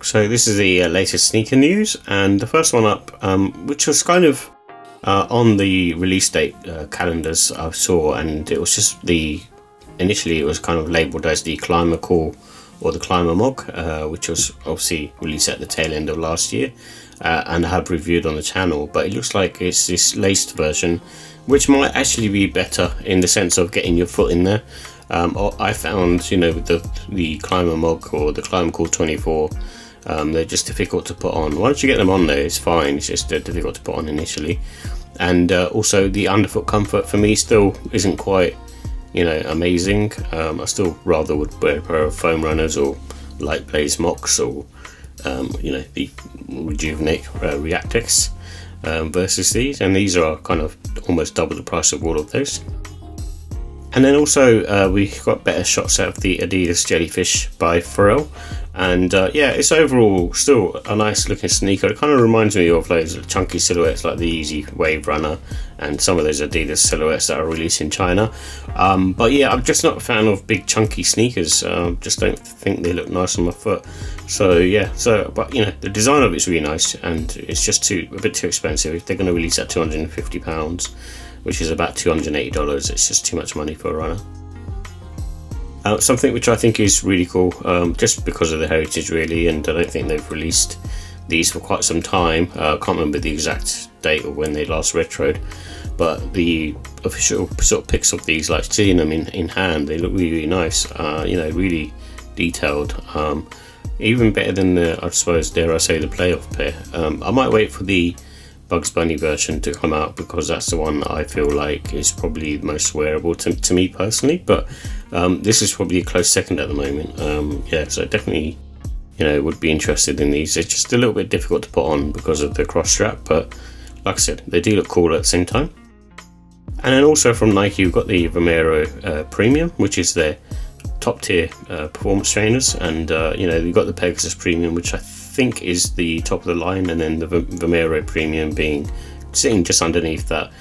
So this is the latest sneaker news, and the first one up, which was kind of on the release date calendars I saw, and it was just initially it was kind of labelled as the Climacool or the Climamog, which was obviously released at the tail end of last year, and I have reviewed on the channel, but it looks like it's this laced version, which might actually be better in the sense of getting your foot in there. I found, with the Climamog or the Climacool 24, they're just difficult to put on. Once you get them on there, it's fine, it's just they're difficult to put on initially. And also the underfoot comfort for me still isn't quite, amazing. I still rather would wear a pair of foam runners or light blaze mocks, or the Rejuvenate Reactex versus these, and these are kind of almost double the price of all of those. And then also we got better shots out of the Adidas Jellyfish by Pharrell, and it's overall still a nice looking sneaker. It kind of reminds me of those chunky silhouettes like the Easy Wave Runner and some of those Adidas silhouettes that are released in China. But yeah, I'm just not a fan of big chunky sneakers. Just don't think they look nice on my foot. So yeah, but the design of it's really nice, and it's just a bit too expensive. If they're going to release at £250, which is about $280, it's just too much money for a runner. Something which I think is really cool, just because of the heritage really, and I don't think they've released these for quite some time. I can't remember the exact date or when they last retroed, but the official sort of pics of these, like seeing them in hand, they look really, really nice. Really detailed. Even better than I suppose, dare I say, the playoff pair. I might wait for the Bugs Bunny version to come out, because that's the one that I feel like is probably the most wearable to me personally, but this is probably a close second at the moment. So definitely would be interested in these. It's just a little bit difficult to put on because of the cross strap, but like I said, they do look cool at the same time. And then also from Nike, we've got the Vomero Premium, which is their top tier performance trainers, and you've got the Pegasus Premium, which I think is the top of the line, and then the Vomero Premium sitting just underneath that.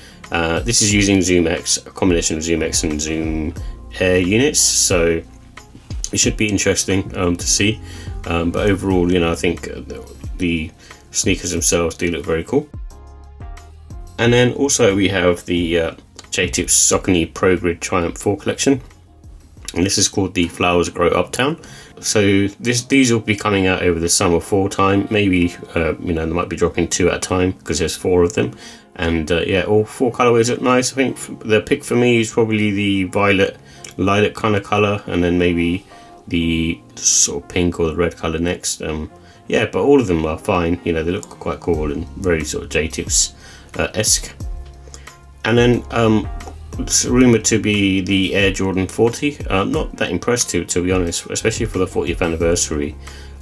This is using Zoom X, a combination of Zoom X and Zoom Air units, so it should be interesting to see. But overall, I think the sneakers themselves do look very cool. And then also we have the JTIP Saucony Progrid Triumph 4 collection, and this is called the Flowers Grow Uptown. So these will be coming out over the summer fall time. Maybe they might be dropping 2 at a time because there's 4 of them, and all 4 colorways look nice. I think the pick for me is probably the violet lilac kind of color, and then maybe the sort of pink or the red color next. But all of them are fine. They look quite cool and very sort of JTIPs esque. And then it's rumoured to be the Air Jordan 40. Not that impressed to be honest, especially for the 40th anniversary.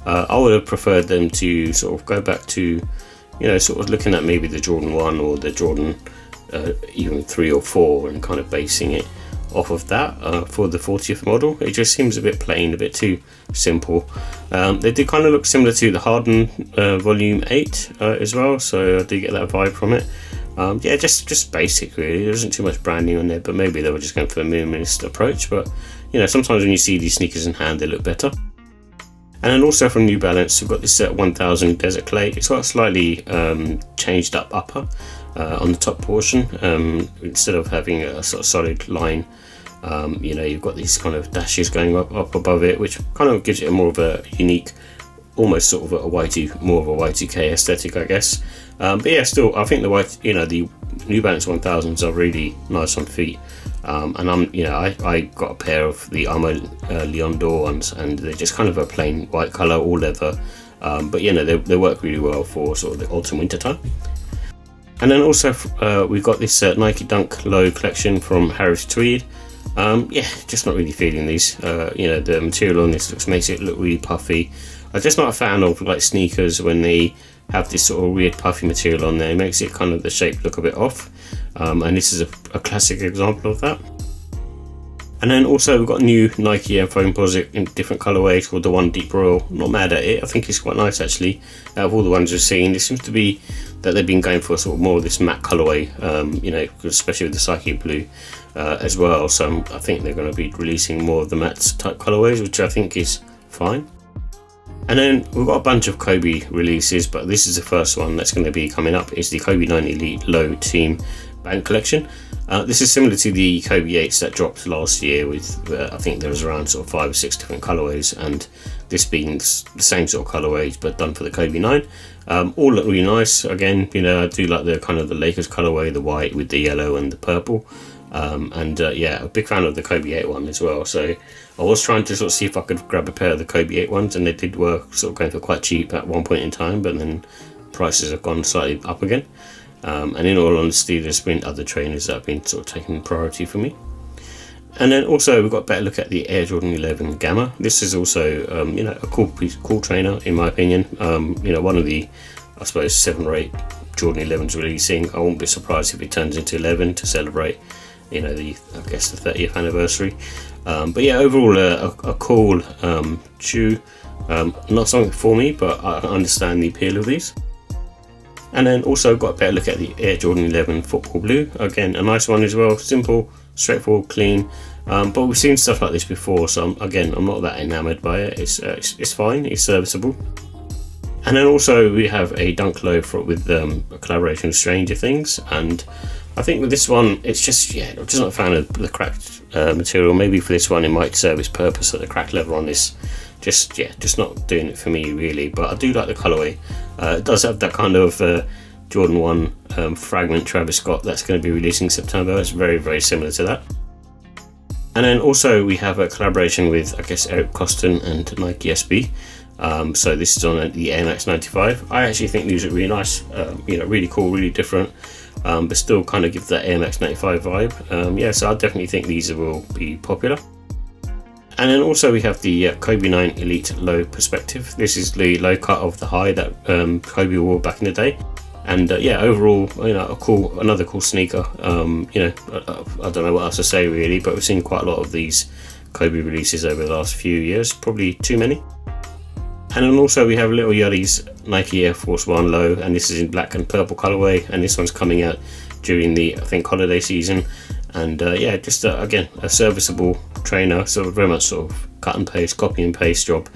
I would have preferred them to sort of go back to, sort of looking at maybe the Jordan 1 or the Jordan even 3 or 4, and kind of basing it off of that for the 40th model. It just seems a bit plain, a bit too simple. They do kind of look similar to the Harden Volume 8 as well, so I do get that vibe from it. Just basic really. There isn't too much branding on there, but maybe they were just going for the minimalist approach. But sometimes when you see these sneakers in hand, they look better. And then also from New Balance, we've got this 1000 Desert Clay. It's got a slightly changed up upper on the top portion. Instead of having a sort of solid line, you've got these kind of dashes going up above it, which kind of gives it more of a unique, almost sort of a more of a Y2K aesthetic, I guess. But yeah, still, I think the New Balance 1000s are really nice on feet. And I got a pair of the Armour Leon Dore ones, and they're just kind of a plain white color, all leather. But they work really well for sort of the autumn winter time. And then also we've got this Nike Dunk Low collection from Harris Tweed. Just not really feeling these. The material on this makes it look really puffy. I'm just not a fan of like sneakers when they have this sort of weird puffy material on there. It makes it kind of the shape look a bit off, and this is a classic example of that. And then also we've got new Nike Air Foamposite in different colorways called the One Deep Royal. Not mad at it, I think it's quite nice actually. Out of all the ones we've seen, it seems to be that they've been going for sort of more of this matte colorway, especially with the Psychic Blue as well. So I think they're going to be releasing more of the matte type colorways, which I think is fine. And then we've got a bunch of Kobe releases, but this is the first one that's going to be coming up. Is the Kobe 9 Elite Low Team Band Collection. This is similar to the Kobe 8s that dropped last year with, I think there was around sort of 5 or 6 different colorways, and this being the same sort of colorways but done for the Kobe 9. All look really nice. Again, you know, I do like the kind of the Lakers colorway, the white with the yellow and the purple. Yeah, a big fan of the Kobe 8 one as well. So I was trying to sort of see if I could grab a pair of the Kobe 8 ones, and they did work, sort of going for quite cheap at one point in time, but then prices have gone slightly up again. And in all honesty, there's been other trainers that have been sort of taking priority for me. And then also we've got a better look at the Air Jordan 11 Gamma. This is also you know, a cool trainer in my opinion. You know, one of the, I suppose, 7 or 8 Jordan 11s releasing. I won't be surprised if it turns into 11 to celebrate, you know, I guess the 30th anniversary. But yeah, overall a cool shoe. Not something for me, but I understand the appeal of these. And then also got a better look at the Air Jordan 11 Football Blue. Again, a nice one as well, simple, straightforward, clean. But we've seen stuff like this before, so I'm not that enamoured by it. It's fine, it's serviceable. And then also we have a Dunk Low with a collaboration with Stranger Things, and I think with this one, it's just, yeah, I'm just not a fan of the cracked material. Maybe for this one it might serve its purpose, that the cracked leather on this just not doing it for me really. But I do like the colourway. It does have that kind of Jordan 1 fragment Travis Scott that's going to be releasing September. It's very, very similar to that. And then also we have a collaboration with, I guess, Eric Koston and Nike SB. So this is on the AMX95. I actually think these are really nice, you know, really cool, really different, but still kind of give that AMX95 vibe. Yeah, so I definitely think these will be popular. And then also we have the Kobe 9 Elite Low Perspective. This is the low cut of the high that Kobe wore back in the day. And yeah, overall, you know, another cool sneaker. You know, I don't know what else to say really, but we've seen quite a lot of these Kobe releases over the last few years, probably too many. And then also we have Little Yachty's Nike Air Force 1 Low, and this is in black and purple colorway, and this one's coming out during the, I think, holiday season. And yeah, just again, a serviceable trainer, sort of very much sort of cut and paste, copy and paste job.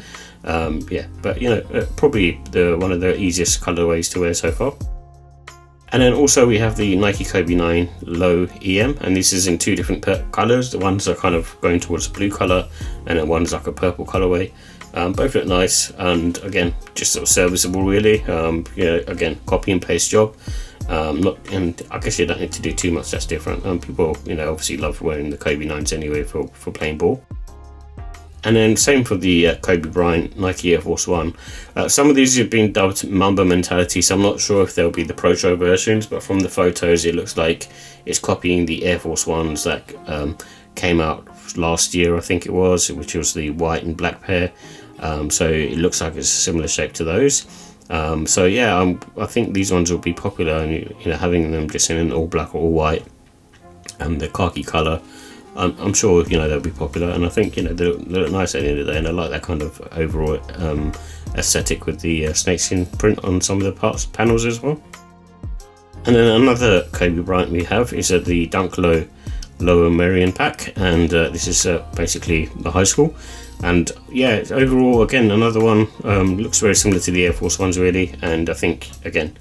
Yeah, but you know, probably one of the easiest colorways to wear so far. And then also we have the Nike Kobe 9 Low EM, and this is in 2 different colors. The ones are kind of going towards a blue color, and then one's like a purple colorway. Both look nice, and again, just sort of serviceable really. You know, again, copy and paste job. And I guess you don't need to do too much that's different. People, you know, obviously love wearing the Kobe 9s anyway for playing ball. And then same for the Kobe Bryant Nike Air Force 1. Some of these have been dubbed Mamba mentality, so I'm not sure if they'll be the Proto versions, but from the photos it looks like it's copying the Air Force 1s that came out last year, I think it was, which was the white and black pair. So it looks like it's a similar shape to those. So yeah, I think these ones will be popular, and you know, having them just in an all black or all white and the khaki colour, I'm sure, you know, they'll be popular. And I think, you know, they look nice at the end of the day, and I like that kind of overall aesthetic with the snakeskin print on some of the panels as well. And then another Kobe Bryant we have is the Dunk Low Lower Merion pack, and this is basically the high school. And yeah, overall, again, another one, looks very similar to the Air Force ones really, and I think again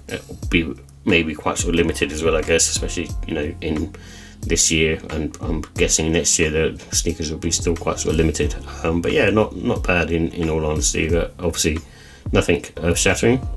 it'll be maybe quite sort of limited as well, I guess, especially, you know, in this year, and I'm guessing next year the sneakers will be still quite sort of limited. But yeah, not bad in all honesty, but obviously nothing earth-shattering.